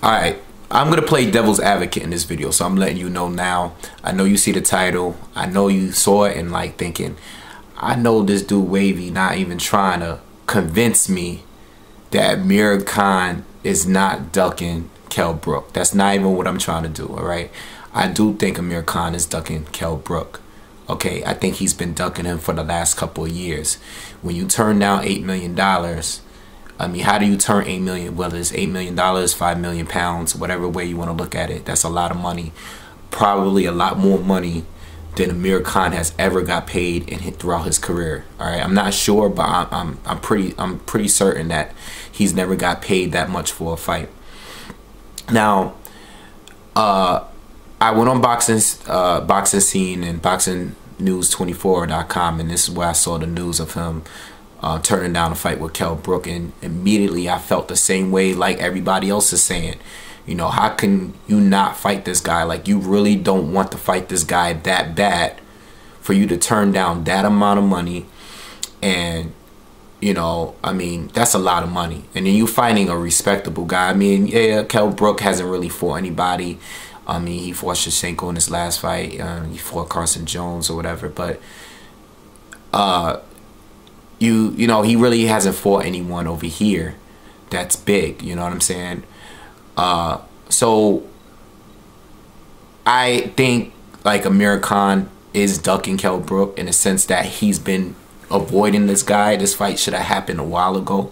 Alright, I'm going to play devil's advocate in this video, so I'm letting you know now. I know you see the title. I know you saw it and like thinking, I know this dude Wavy not even trying to convince me that Amir Khan is not ducking Kell Brook. That's not even what I'm trying to do, alright? I do think Amir Khan is ducking Kell Brook. Okay, I think he's been ducking him for the last couple of years. When you turn down $8 million, I mean, how do you turn $8 million? Whether it's $8 million, 5 million pounds, whatever way you want to look at it, that's a lot of money. Probably a lot more money than Amir Khan has ever got paid throughout his career. All right, I'm not sure, but I'm pretty certain that he's never got paid that much for a fight. Now, I went on boxing scene and boxingnews24.com, and this is where I saw the news of him turning down a fight with Kell Brook, and immediately I felt the same way like everybody else is saying. You know, how can you not fight this guy? Like, you really don't want to fight this guy that bad for you to turn down that amount of money. And, you know, I mean, that's a lot of money. And then you fighting a respectable guy. I mean, yeah, Kell Brook hasn't really fought anybody. I mean, he fought Shevchenko in his last fight. He fought Carson Jones or whatever. But, you know, he really hasn't fought anyone over here that's big. You know what I'm saying? So I think like Amir Khan is ducking Kell Brook in the sense that he's been avoiding this guy. This fight should have happened a while ago.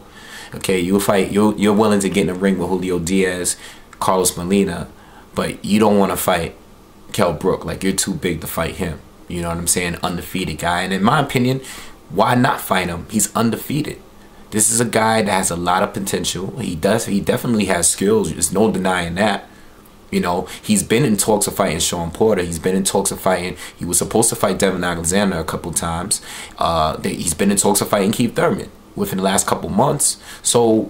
Okay, you're willing to get in the ring with Julio Diaz, Carlos Molina, but you don't want to fight Kell Brook. Like, you're too big to fight him. You know what I'm saying? Undefeated guy. And in my opinion, why not fight him? He's undefeated. This is a guy that has a lot of potential. He definitely has skills. There's no denying that. You know, he's been in talks of fighting Sean Porter. He's been in talks of fighting. He was supposed to fight Devin Alexander a couple times. He's been in talks of fighting Keith Thurman within the last couple months. So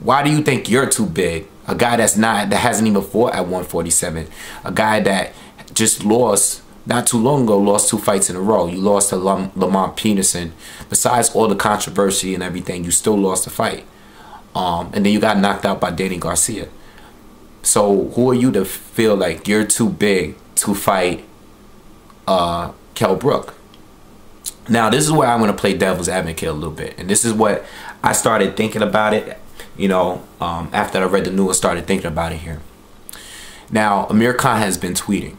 why do you think you're too big? A guy that hasn't even fought at 147. A guy that just lost not too long ago, lost 2 fights in a row. You lost to Lamont Peterson. Besides all the controversy and everything, you still lost the fight. And then you got knocked out by Danny Garcia. So who are you to feel like you're too big to fight Kell Brook? Now, this is where I'm going to play devil's advocate a little bit. And this is what I started thinking about it, you know, after I read the news, I started thinking about it here. Now, Amir Khan has been tweeting.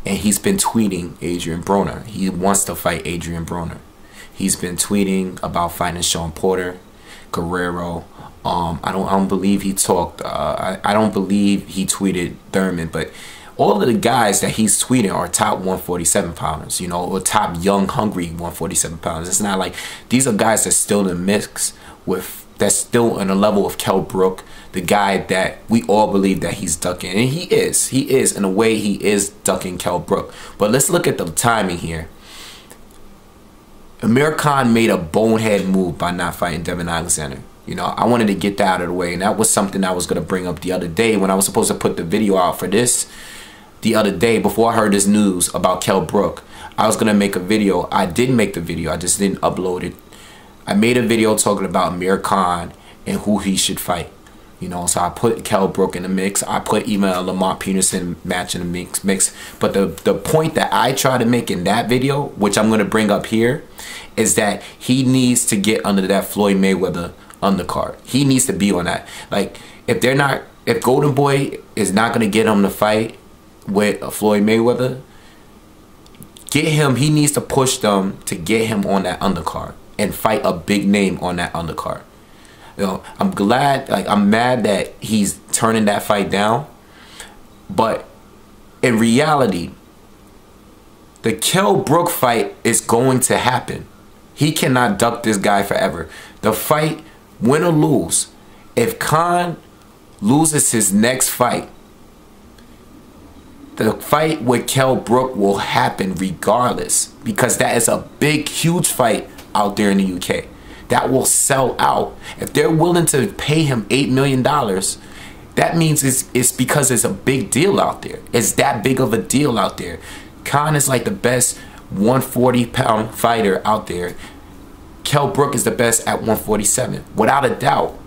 And he's been tweeting Adrian Broner. He wants to fight Adrian Broner. He's been tweeting about fighting Sean Porter, Guerrero. I don't believe he talked. I don't believe he tweeted Thurman. But all of the guys that he's tweeting are top 147 pounders. You know, or top young, hungry 147 pounders. It's not like these are guys that's still in the mix with. That's still on a level of Kell Brook, the guy that we all believe that he's ducking. And he is in a way, he is ducking Kell Brook. But let's look at the timing here. Amir Khan made a bonehead move by not fighting Devin Alexander. You know, I wanted to get that out of the way, and that was something I was going to bring up the other day when I was supposed to put the video out for this the other day before I heard this news about Kell Brook. I was going to make a video. I did make the video. I just didn't upload it. I made a video talking about Amir Khan and who he should fight. You know, so I put Kell Brook in the mix. I put even a Lamont Peterson match in the mix. But the point that I try to make in that video, which I'm going to bring up here, is that he needs to get under that Floyd Mayweather undercard. He needs to be on that. Like, if Golden Boy is not going to get him to fight with Floyd Mayweather, get him. He needs to push them to get him on that undercard and fight a big name on that undercard. You know, I'm mad that he's turning that fight down. But in reality, the Kell Brook fight is going to happen. He cannot duck this guy forever. The fight, win or lose, if Khan loses his next fight, the fight with Kell Brook will happen regardless, because that is a big, huge fight out there in the UK. That will sell out. If they're willing to pay him $8 million, that means it's because it's a big deal out there. It's that big of a deal out there. Khan is like the best 140-pound fighter out there. Kell Brook is the best at 147, without a doubt.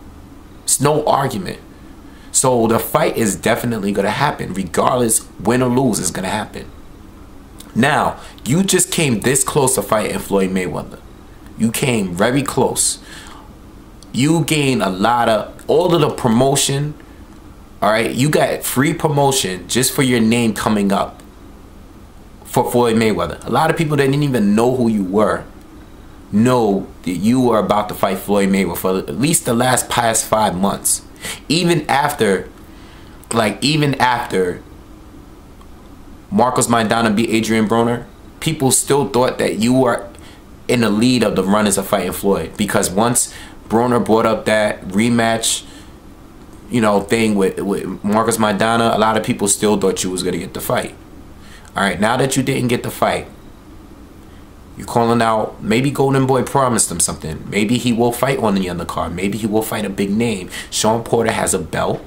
It's no argument. So the fight is definitely going to happen. Regardless, win or lose, is going to happen. Now, you just came this close to fighting Floyd Mayweather. You came very close. You gained all of the promotion. All right, you got free promotion just for your name coming up for Floyd Mayweather. A lot of people that didn't even know who you were know that you were about to fight Floyd Mayweather for at least the past 5 months. Even after Marcos Maidana beat Adrian Broner, people still thought that you were in the lead of the runners of fighting Floyd, because once Broner brought up that rematch, you know, thing with Marcos Maidana, a lot of people still thought you was gonna get the fight. All right, now that you didn't get the fight, you're calling out, maybe Golden Boy promised him something. Maybe he will fight on the undercard. Maybe he will fight a big name. Sean Porter has a belt.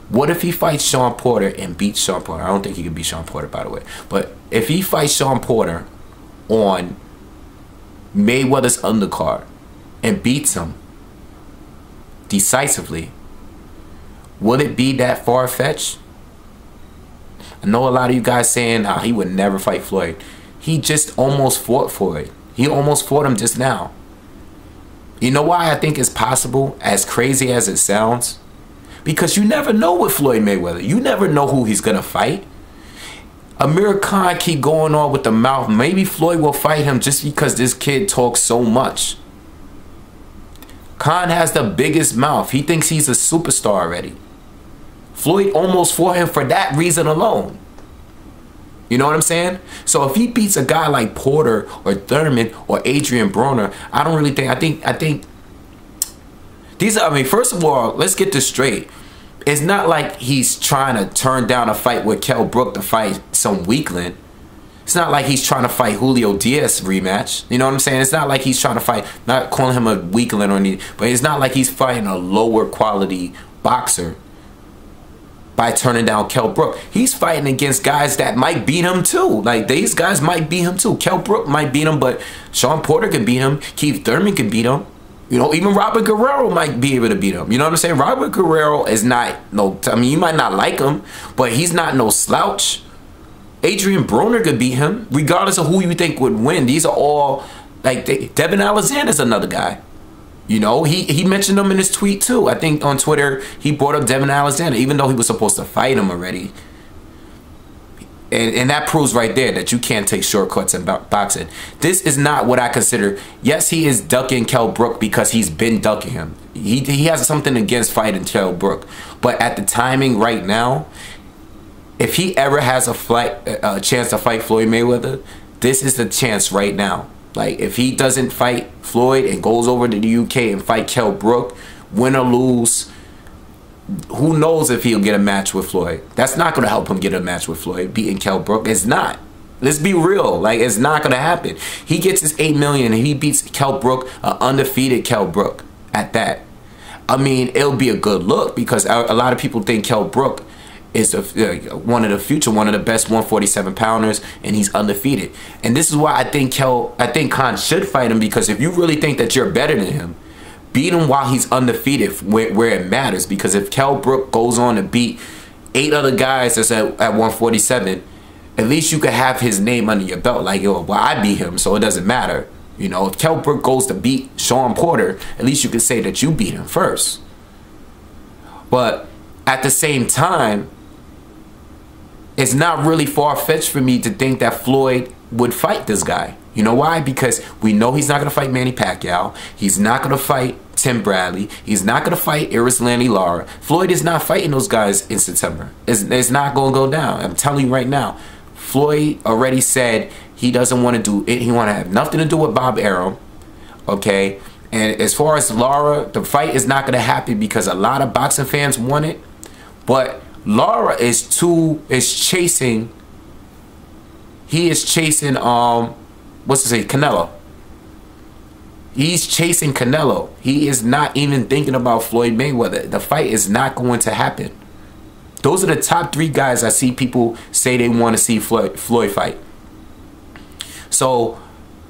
What if he fights Sean Porter and beats Sean Porter? I don't think he could beat Sean Porter, by the way. But if he fights Sean Porter on Mayweather's undercard and beats him decisively, would it be that far-fetched? I know a lot of you guys saying he would never fight Floyd. He just almost fought Floyd. He almost fought him just now. You know why I think it's possible, as crazy as it sounds? Because you never know with Floyd Mayweather. You never know who he's gonna fight. Amir Khan keep going on with the mouth. Maybe Floyd will fight him just because this kid talks so much. Khan has the biggest mouth. He thinks he's a superstar already. Floyd almost fought him for that reason alone. You know what I'm saying? So if he beats a guy like Porter or Thurman or Adrian Broner, I don't really think, I think these are, I mean, first of all, let's get this straight. It's not like he's trying to turn down a fight with Kell Brook to fight some weakling. It's not like he's trying to fight Julio Diaz rematch. You know what I'm saying? It's not like he's trying to fight, not calling him a weakling or anything, but it's not like he's fighting a lower quality boxer by turning down Kell Brook. He's fighting against guys that might beat him too. Like, these guys might beat him too. Kell Brook might beat him, but Sean Porter can beat him. Keith Thurman can beat him. You know, even Robert Guerrero might be able to beat him. You know what I'm saying? Robert Guerrero is not no, I mean, you might not like him, but he's not no slouch. Adrian Broner could beat him, regardless of who you think would win. These are all, like, Devin Alexander's another guy. You know, he mentioned him in his tweet too. I think on Twitter, he brought up Devin Alexander, even though he was supposed to fight him already. And that proves right there that you can't take shortcuts in boxing. This is not what I consider. Yes, he is ducking Kell Brook because he's been ducking him. He has something against fighting Kell Brook. But at the timing right now, if he ever has a chance to fight Floyd Mayweather, this is the chance right now. Like, if he doesn't fight Floyd and goes over to the UK and fight Kell Brook, win or lose, who knows if he'll get a match with Floyd. That's not going to help him get a match with Floyd, beating Kell Brook. It's not. Let's be real. Like, it's not going to happen. He gets his $8 million and he beats Kell Brook, an undefeated Kell Brook at that. I mean, it'll be a good look because a lot of people think Kell Brook is one of the best 147 pounders, and he's undefeated. And this is why I think Khan should fight him, because if you really think that you're better than him, beat him while he's undefeated where it matters. Because if Kell Brook goes on to beat 8 other guys that's at 147, at least you could have his name under your belt. Like, yo, well, I beat him, so it doesn't matter. You know, if Kell Brook goes to beat Sean Porter, at least you can say that you beat him first. But at the same time, it's not really far-fetched for me to think that Floyd would fight this guy. You know why? Because we know he's not going to fight Manny Pacquiao. He's not going to fight Tim Bradley. He's not going to fight Erislandy Lara. Floyd is not fighting those guys in September. It's not going to go down. I'm telling you right now. Floyd already said he doesn't want to do it. He want to have nothing to do with Bob Arum. Okay? And as far as Lara, the fight is not going to happen because a lot of boxing fans want it. But Lara is chasing what's to say, Canelo. He's chasing Canelo. He is not even thinking about Floyd Mayweather. The fight is not going to happen. Those are the top 3 guys I see people say they want to see Floyd fight. So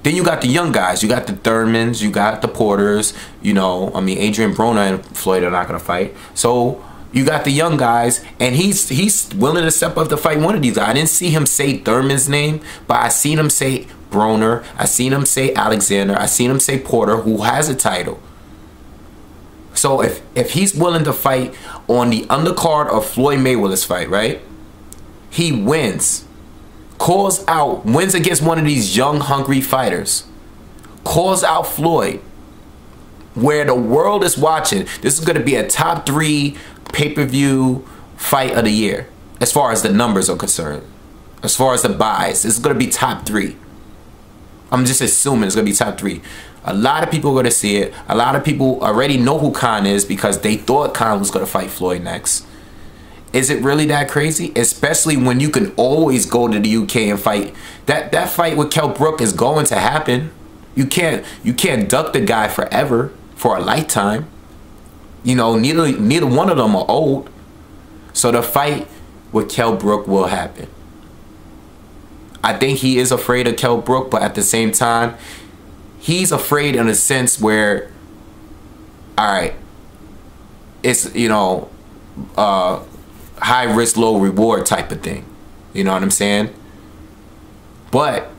then you got the young guys. You got the Thurmans. You got the Porters. You know, I mean, Adrian Broner and Floyd are not going to fight. So You got the young guys, and he's willing to step up to fight one of these guys. I didn't see him say Thurman's name, but I seen him say Broner. I seen him say Alexander. I seen him say Porter, who has a title. So if he's willing to fight on the undercard of Floyd Mayweather's fight, right? He wins, calls out, wins against one of these young, hungry fighters, calls out Floyd, where the world is watching. This is going to be a top 3 pay-per-view fight of the year, as far as the numbers are concerned. As far as the buys, this is going to be top 3. I'm just assuming it's going to be top 3. A lot of people are going to see it. A lot of people already know who Khan is because they thought Khan was going to fight Floyd next. Is it really that crazy? Especially when you can always go to the UK and fight. That fight with Kell Brook is going to happen. You can't duck the guy forever, for a lifetime. You know, neither one of them are old. So the fight with Kell Brook will happen. I think he is afraid of Kell Brook, but at the same time, he's afraid in a sense where, all right, it's, you know, high risk, low reward type of thing. You know what I'm saying? But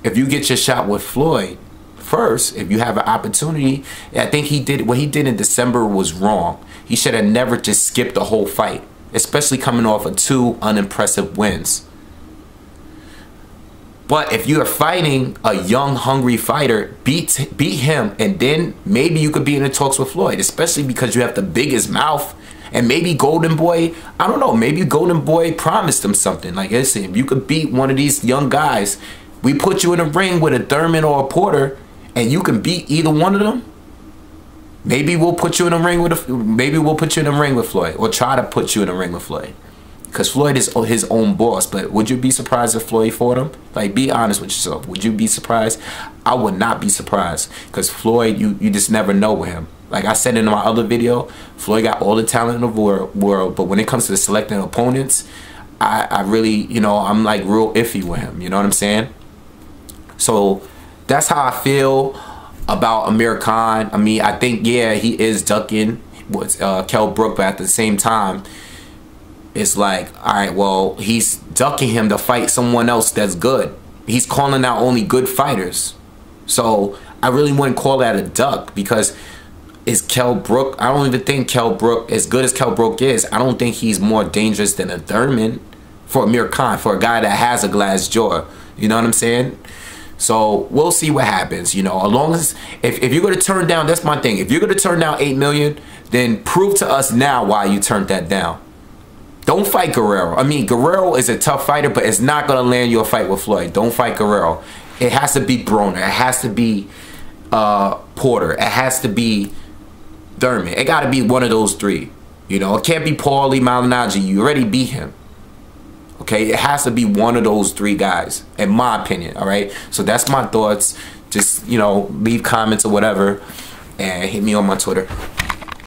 if you get your shot with Floyd first, if you have an opportunity, I think what he did in December was wrong. He should have never just skipped the whole fight, especially coming off of 2 unimpressive wins. But if you are fighting a young, hungry fighter, beat him, and then maybe you could be in the talks with Floyd, especially because you have the biggest mouth. And maybe Golden Boy, I don't know, maybe Golden Boy promised him something. Like, listen, if you could beat one of these young guys, we put you in a ring with a Thurman or a Porter, and you can beat either one of them. Maybe we'll put you in a ring with Floyd, or try to put you in a ring with Floyd, because Floyd is his own boss. But would you be surprised if Floyd fought him? Like, be honest with yourself. Would you be surprised? I would not be surprised, because Floyd, you just never know with him. Like I said in my other video, Floyd got all the talent in the world, but when it comes to selecting opponents, I really, you know, I'm like real iffy with him. You know what I'm saying? So that's how I feel about Amir Khan. I mean, I think, yeah, he is ducking with Kell Brook, but at the same time, it's like, all right, well, he's ducking him to fight someone else that's good. He's calling out only good fighters. So I really wouldn't call that a duck, because is Kell Brook, I don't even think Kell Brook, as good as Kell Brook is, I don't think he's more dangerous than a Thurman for Amir Khan, for a guy that has a glass jaw. You know what I'm saying? So we'll see what happens. You know, as long as, if you're going to turn down, that's my thing. If you're going to turn down $8 million, then prove to us now why you turned that down. Don't fight Guerrero. I mean, Guerrero is a tough fighter, but it's not going to land you a fight with Floyd. Don't fight Guerrero. It has to be Broner. It has to be Porter. It has to be Thurman. It got to be one of those 3. You know, it can't be Paulie Malignaggi. You already beat him. Okay, it has to be one of those 3 guys, in my opinion. All right, so that's my thoughts. Just, you know, leave comments or whatever, and hit me on my Twitter.